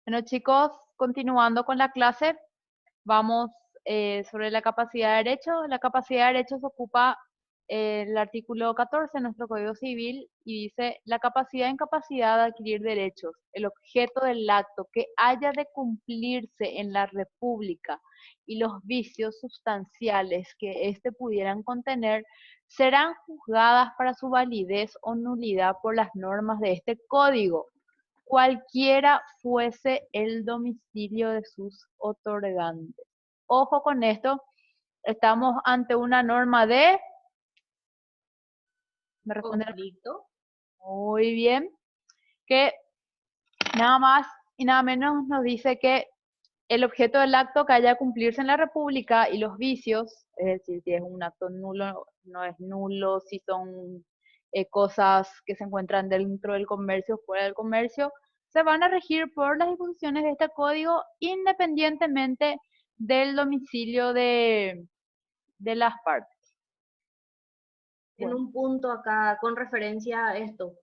Bueno, chicos, continuando con la clase, vamos sobre la capacidad de derecho. La capacidad de derecho se ocupa el artículo 14 de nuestro Código Civil y dice la capacidad e incapacidad de adquirir derechos, el objeto del acto que haya de cumplirse en la República y los vicios sustanciales que éste pudieran contener serán juzgadas para su validez o nulidad por las normas de este código cualquiera fuese el domicilio de sus otorgantes. Ojo con esto, estamos ante una norma de, me responde Conflicto. muy bien, que nada más y nada menos nos dice que el objeto del acto que haya de cumplirse en la República y los vicios, es decir, si es un acto nulo, no es nulo, si son cosas que se encuentran dentro del comercio o fuera del comercio, se van a regir por las disposiciones de este código independientemente del domicilio de las partes. En Bueno, un punto acá con referencia a esto,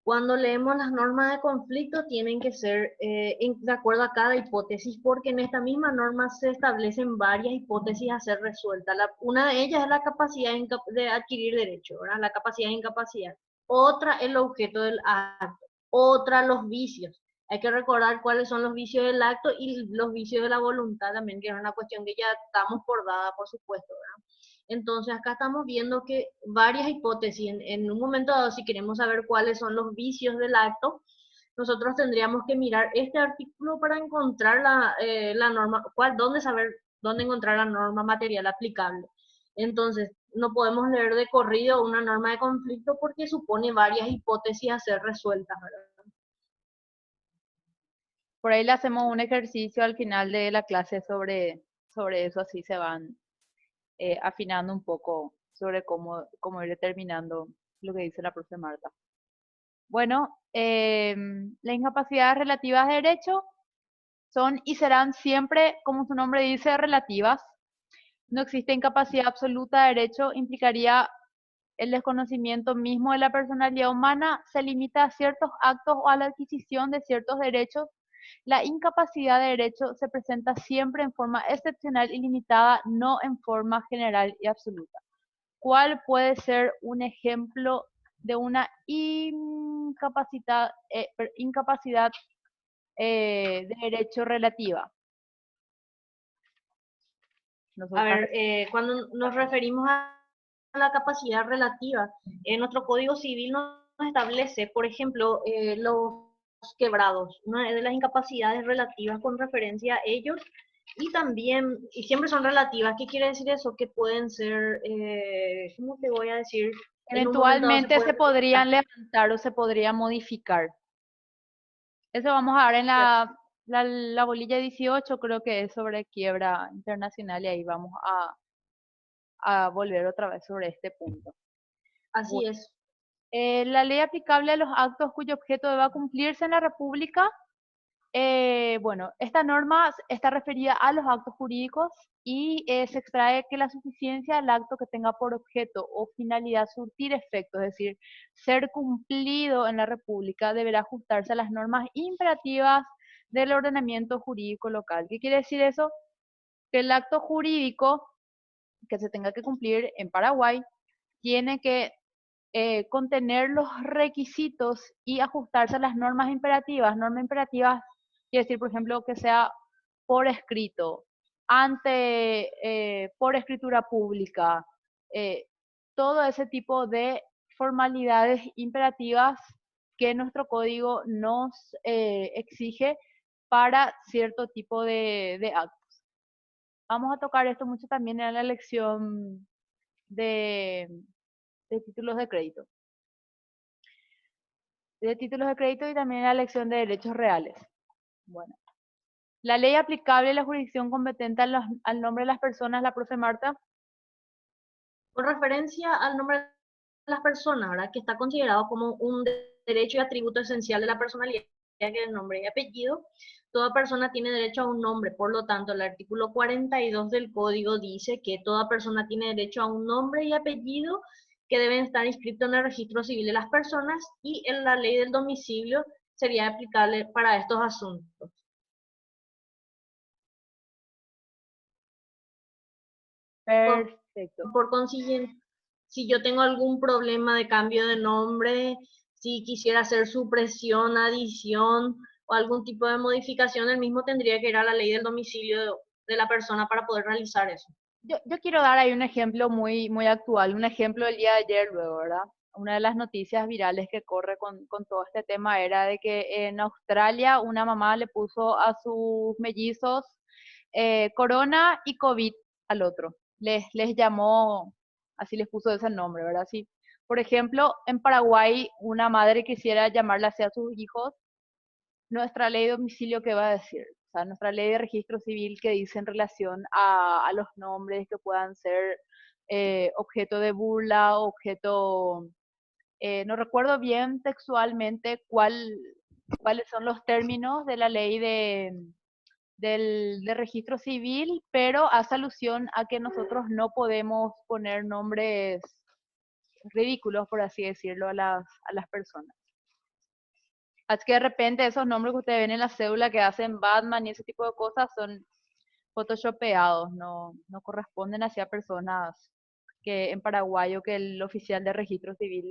cuando leemos las normas de conflicto tienen que ser de acuerdo a cada hipótesis, porque en esta misma norma se establecen varias hipótesis a ser resueltas. Una de ellas es la capacidad de adquirir derecho, ¿verdad? La capacidad de incapacidad. Otra, el objeto del acto. Otra, los vicios. Hay que recordar cuáles son los vicios del acto y los vicios de la voluntad también, que es una cuestión que ya estamos por dada, por supuesto, ¿verdad? Entonces acá estamos viendo que varias hipótesis, en un momento dado, si queremos saber cuáles son los vicios del acto, nosotros tendríamos que mirar este artículo para encontrar la norma, dónde saber dónde encontrar la norma material aplicable. Entonces, no podemos leer de corrido una norma de conflicto porque supone varias hipótesis a ser resueltas, ¿verdad? por ahí le hacemos un ejercicio al final de la clase sobre eso, así se van afinando un poco sobre cómo ir determinando lo que dice la profe Marta. Bueno, las incapacidades relativas de derecho son y serán siempre, como su nombre dice, relativas. No existe incapacidad absoluta de derecho, implicaría el desconocimiento mismo de la personalidad humana, se limita a ciertos actos o a la adquisición de ciertos derechos. La incapacidad de derecho se presenta siempre en forma excepcional y limitada, no en forma general y absoluta. ¿Cuál puede ser un ejemplo de una incapacidad de derecho relativa? A Nosotras, ver, cuando nos referimos a la capacidad relativa, en nuestro Código Civil nos establece, por ejemplo, los quebrados, una de las incapacidades relativas con referencia a ellos, y también, y siempre son relativas. ¿Qué quiere decir eso? Que pueden ser, ¿cómo te voy a decir? En un momento dado se eventualmente pueden se podrían levantar o se podrían modificar. Eso vamos a ver en modificar. la bolilla 18, creo que es sobre quiebra internacional y ahí vamos a volver otra vez sobre este punto. Así Bueno, es. la ley aplicable a los actos cuyo objeto deba cumplirse en la República. Bueno, esta norma está referida a los actos jurídicos y se extrae que la suficiencia del acto que tenga por objeto o finalidad surtir efecto, es decir, ser cumplido en la República, deberá ajustarse a las normas imperativas del ordenamiento jurídico local. ¿Qué quiere decir eso? Que el acto jurídico que se tenga que cumplir en Paraguay tiene que contener los requisitos y ajustarse a las normas imperativas. Normas imperativas quiere decir, por ejemplo, que sea por escrito, por escritura pública, eh, todo ese tipo de formalidades imperativas que nuestro código nos exige para cierto tipo de actos. Vamos a tocar esto mucho también en la lección de, de títulos de crédito. De títulos de crédito y también la elección de derechos reales. Bueno, la ley aplicable a la jurisdicción competente al nombre de las personas, la profe Marta. Con referencia al nombre de las personas, ¿verdad? Que está considerado como un derecho y atributo esencial de la personalidad, que es el nombre y apellido. Toda persona tiene derecho a un nombre, por lo tanto, el artículo 42 del Código dice que toda persona tiene derecho a un nombre y apellido que deben estar inscritos en el registro civil de las personas, y en la ley del domicilio sería aplicable para estos asuntos. Perfecto. Por consiguiente, si yo tengo algún problema de cambio de nombre, si quisiera hacer supresión, adición o algún tipo de modificación, el mismo tendría que ir a la ley del domicilio de la persona para poder realizar eso. Yo quiero dar ahí un ejemplo muy actual, un ejemplo del día de ayer luego, ¿verdad? Una de las noticias virales que corre con todo este tema era de que en Australia una mamá le puso a sus mellizos corona y COVID al otro. Les llamó, así les puso ese nombre, ¿verdad? Sí. Por ejemplo, en Paraguay una madre quisiera llamarle así a sus hijos, nuestra ley de domicilio, ¿qué va a decir? O sea, nuestra ley de registro civil que dice en relación a los nombres que puedan ser objeto de burla, objeto, no recuerdo bien textualmente cuáles son los términos de la ley de registro civil, pero hace alusión a que nosotros no podemos poner nombres ridículos, por así decirlo, a las personas. Así que de repente esos nombres que ustedes ven en la cédula que hacen Batman y ese tipo de cosas son photoshopeados, no corresponden hacia personas que en Paraguay o que el oficial de registro civil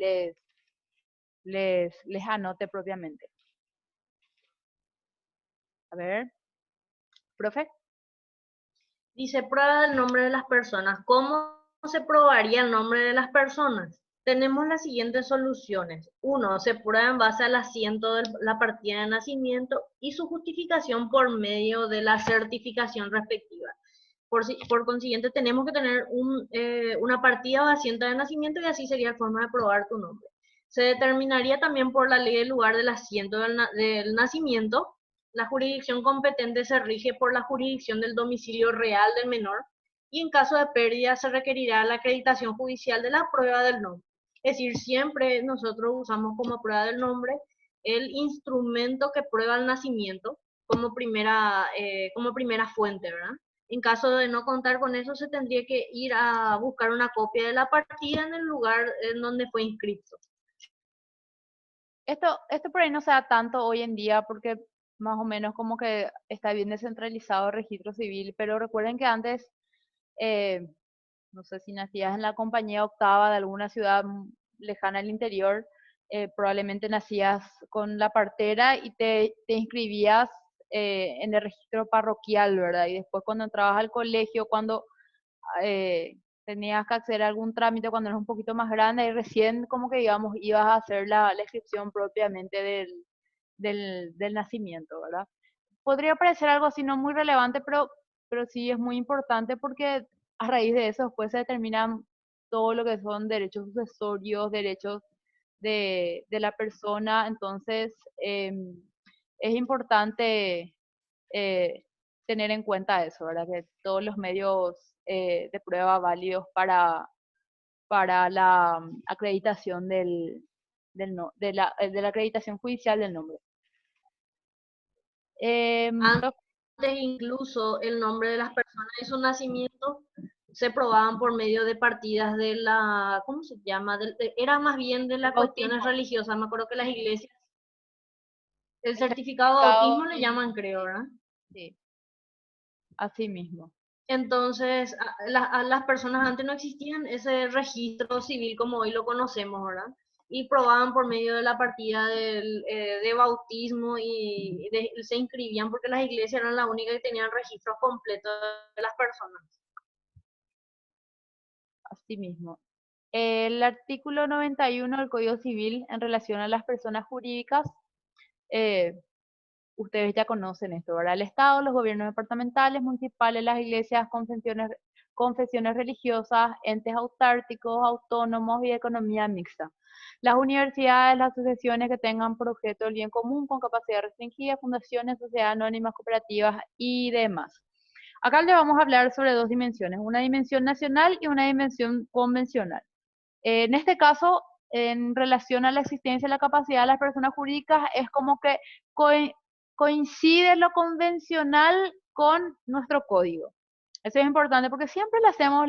les anote propiamente. A ver, profe. Dice, prueba del nombre de las personas. ¿Cómo se probaría el nombre de las personas? Tenemos las siguientes soluciones. Uno, se prueba en base al asiento de la partida de nacimiento y su justificación por medio de la certificación respectiva. Por consiguiente, tenemos que tener una partida o asiento de nacimiento y así sería la forma de probar tu nombre. Se determinaría también por la ley del lugar del asiento del nacimiento. La jurisdicción competente se rige por la jurisdicción del domicilio real del menor y en caso de pérdida se requerirá la acreditación judicial de la prueba del nombre. Es decir, siempre nosotros usamos como prueba del nombre el instrumento que prueba el nacimiento como primera fuente, ¿verdad? En caso de no contar con eso, se tendría que ir a buscar una copia de la partida en el lugar en donde fue inscrito. Esto por ahí no se da tanto hoy en día porque más o menos como que está bien descentralizado el registro civil, pero recuerden que antes, eh, no sé si nacías en la compañía octava de alguna ciudad lejana al interior, probablemente nacías con la partera y te inscribías en el registro parroquial, ¿verdad? Y después cuando entrabas al colegio, cuando eh, tenías que acceder a algún trámite cuando eras un poquito más grande y recién como que digamos ibas a hacer la inscripción propiamente del nacimiento, ¿verdad? Podría parecer algo así no muy relevante, pero sí es muy importante porque a raíz de eso después se determinan todo lo que son derechos sucesorios, derechos de la persona, entonces es importante eh, tener en cuenta eso, ¿verdad? Que todos los medios de prueba válidos para la acreditación de la acreditación judicial del nombre. Antes incluso el nombre de las personas y su nacimiento se probaban por medio de partidas de la, ¿cómo se llama? Era más bien de las cuestiones Bautismo, religiosas. Me acuerdo que las iglesias, el el certificado de certificado, bautismo le llaman, creo, ¿verdad? sí, así mismo. Entonces, a las personas antes no existían ese registro civil como hoy lo conocemos, ¿verdad? Y probaban por medio de la partida de bautismo y se inscribían porque las iglesias eran las únicas que tenían registro completo de las personas. Así mismo. El artículo 91 del Código Civil en relación a las personas jurídicas, eh, ustedes ya conocen esto, ¿verdad? El Estado, los gobiernos departamentales, municipales, las iglesias, confesiones religiosas, entes autárquicos, autónomos y de economía mixta. Las universidades, las asociaciones que tengan por objeto el bien común con capacidad restringida, fundaciones, sociedades anónimas, cooperativas y demás. Acá le vamos a hablar sobre dos dimensiones, una dimensión nacional y una dimensión convencional. En este caso, en relación a la existencia y la capacidad de las personas jurídicas, es como que coincide lo convencional con nuestro código. Eso es importante porque siempre le hacemos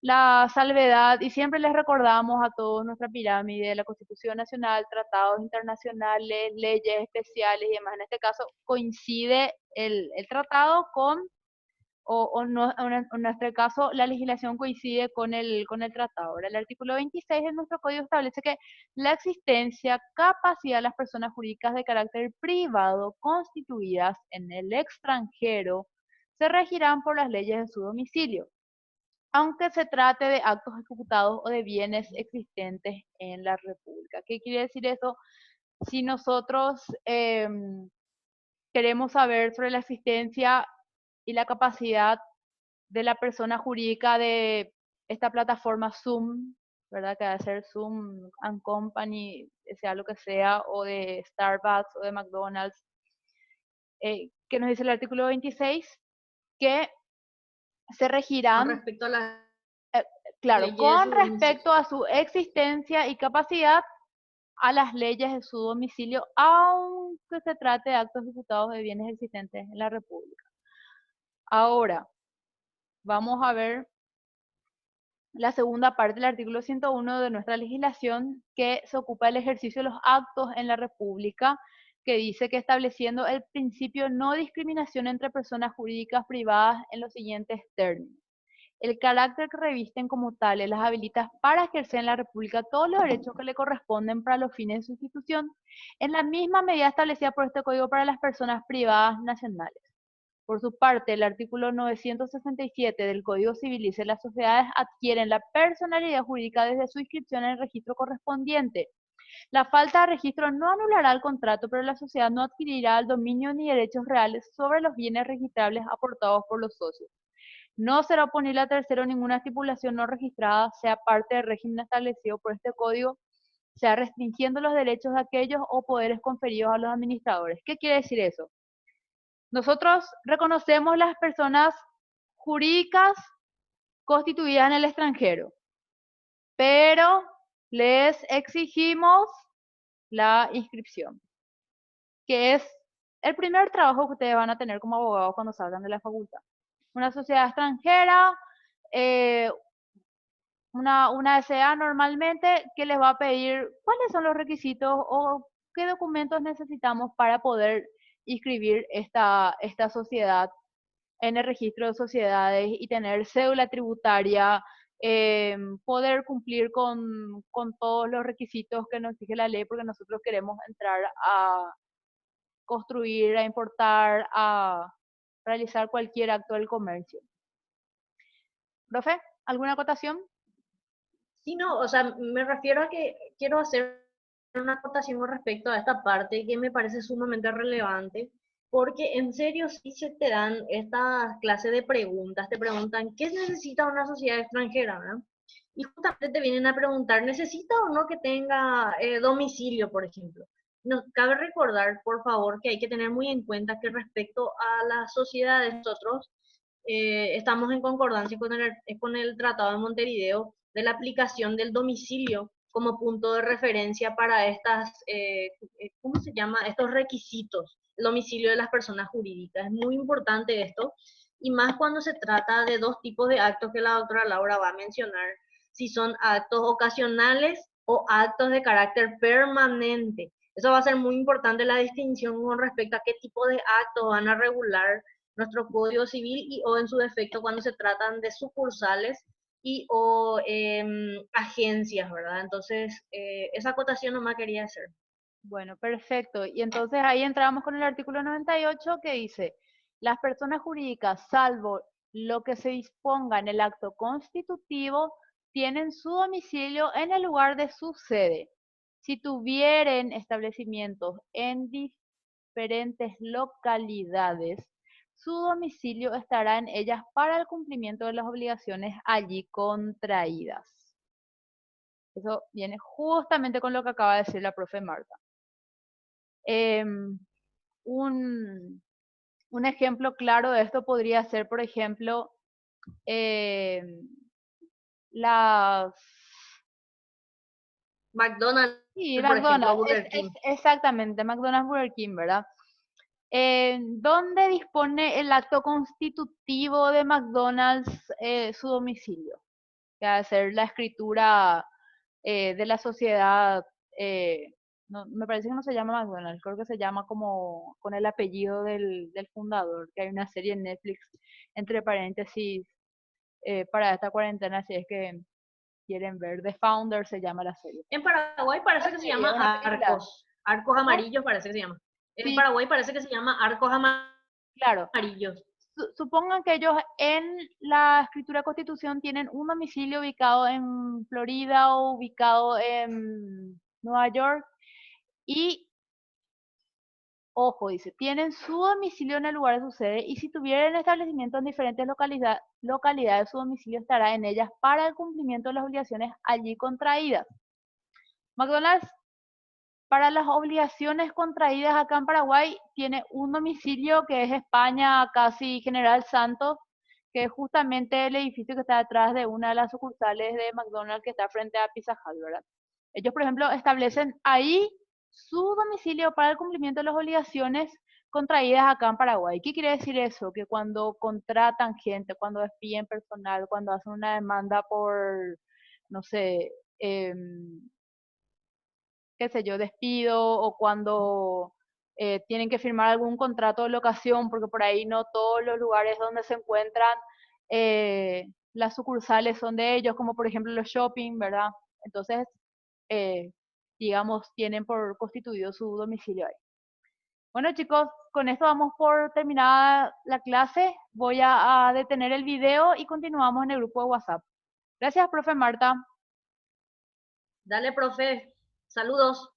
la salvedad, y siempre les recordamos a todos nuestra pirámide, la Constitución Nacional, tratados internacionales, leyes especiales y demás. En este caso coincide el tratado con, o no, en nuestro caso, la legislación coincide con el tratado. Ahora, el artículo 26 de nuestro código establece que la existencia, capacidad de las personas jurídicas de carácter privado constituidas en el extranjero se regirán por las leyes de su domicilio, aunque se trate de actos ejecutados o de bienes existentes en la República. ¿Qué quiere decir eso? Si nosotros queremos saber sobre la existencia y la capacidad de la persona jurídica de esta plataforma Zoom, ¿verdad? Que va a ser Zoom and Company, sea lo que sea, o de Starbucks o de McDonald's, que nos dice el artículo 26, que se Con regirán, respecto a las claro, leyes de con su respecto domicilio. a su existencia y capacidad a las leyes de su domicilio, aunque se trate de actos ejecutados de bienes existentes en la República. Ahora, vamos a ver la segunda parte del artículo 101 de nuestra legislación, que se ocupa del ejercicio de los actos en la República, que dice que estableciendo el principio no discriminación entre personas jurídicas privadas en los siguientes términos. El carácter que revisten como tales las habilita para ejercer en la República todos los derechos que le corresponden para los fines de su institución, en la misma medida establecida por este Código para las personas privadas nacionales. Por su parte, el artículo 967 del Código Civil dice: las sociedades adquieren la personalidad jurídica desde su inscripción en el registro correspondiente. La falta de registro no anulará el contrato, pero la sociedad no adquirirá el dominio ni derechos reales sobre los bienes registrables aportados por los socios. No será oponible a tercero ninguna estipulación no registrada, sea parte del régimen establecido por este código, sea restringiendo los derechos de aquellos o poderes conferidos a los administradores. ¿Qué quiere decir eso? Nosotros reconocemos las personas jurídicas constituidas en el extranjero, pero les exigimos la inscripción, que es el primer trabajo que ustedes van a tener como abogados cuando salgan de la facultad. Una sociedad extranjera, eh, una SA normalmente, que les va a pedir cuáles son los requisitos o qué documentos necesitamos para poder inscribir esta sociedad en el registro de sociedades y tener cédula tributaria, poder cumplir con todos los requisitos que nos exige la ley, porque nosotros queremos entrar a construir, a importar, a realizar cualquier acto del comercio. Profe, ¿alguna acotación? Sí, no, o sea, me refiero a que quiero hacer una acotación con respecto a esta parte que me parece sumamente relevante, porque en serio sí se te dan estas clases de preguntas, te preguntan, ¿qué necesita una sociedad extranjera, verdad? Y justamente te vienen a preguntar, ¿necesita o no que tenga domicilio, por ejemplo? Nos cabe recordar, por favor, que hay que tener muy en cuenta que respecto a las sociedades, nosotros estamos en concordancia con el Tratado de Montevideo de la aplicación del domicilio como punto de referencia para estas, ¿cómo se llama? Estos requisitos, el domicilio de las personas jurídicas. Es muy importante esto, y más cuando se trata de dos tipos de actos que la doctora Laura va a mencionar, si son actos ocasionales o actos de carácter permanente. Eso va a ser muy importante la distinción con respecto a qué tipo de actos van a regular nuestro Código Civil y o en su defecto cuando se tratan de sucursales y o agencias, ¿verdad? Entonces, esa acotación nomás quería hacer. Bueno, perfecto. Y entonces ahí entramos con el artículo 98 que dice: las personas jurídicas, salvo lo que se disponga en el acto constitutivo, tienen su domicilio en el lugar de su sede. Si tuvieren establecimientos en diferentes localidades, su domicilio estará en ellas para el cumplimiento de las obligaciones allí contraídas. Eso viene justamente con lo que acaba de decir la profe Marta. Em, un, un ejemplo claro de esto podría ser, por ejemplo, em, las... McDonald's, Sí, por ejemplo, McDonald's, Burger King. exactamente, McDonald's, Burger King, ¿verdad? ¿Dónde dispone el acto constitutivo de McDonald's su domicilio? que ha de ser la escritura de la sociedad. No, me parece que no se llama McDonald's, creo que se llama como con el apellido del fundador, que hay una serie en Netflix, entre paréntesis, para esta cuarentena, si es que quieren ver. The Founder se llama la serie. En Paraguay parece que se Es una llama película. arcos ¿Cómo? amarillos parece que se llama. En Sí, Paraguay parece que se llama arcos claro. amarillos. Supongan que ellos en la escritura de constitución tienen un domicilio ubicado en Florida o ubicado en Nueva York y, ojo, dice, tienen su domicilio en el lugar de su sede y si tuvieran establecimiento en diferentes localidades, su domicilio estará en ellas para el cumplimiento de las obligaciones allí contraídas. McDonald's, para las obligaciones contraídas acá en Paraguay, tiene un domicilio que es España, casi General Santos, que es justamente el edificio que está detrás de una de las sucursales de McDonald's que está frente a Pizza Hut, ¿verdad? Ellos, por ejemplo, establecen ahí su domicilio para el cumplimiento de las obligaciones contraídas acá en Paraguay. ¿Qué quiere decir eso? Que cuando contratan gente, cuando despiden personal, cuando hacen una demanda por, no sé, qué sé yo, despido o cuando tienen que firmar algún contrato de locación, porque por ahí no todos los lugares donde se encuentran las sucursales son de ellos, como por ejemplo los shopping, ¿verdad? Entonces, eh, digamos, tienen por constituido su domicilio ahí. Bueno, chicos, con esto vamos por terminada la clase. Voy a detener el video y continuamos en el grupo de WhatsApp. Gracias, profe Marta. Dale, profe. Saludos.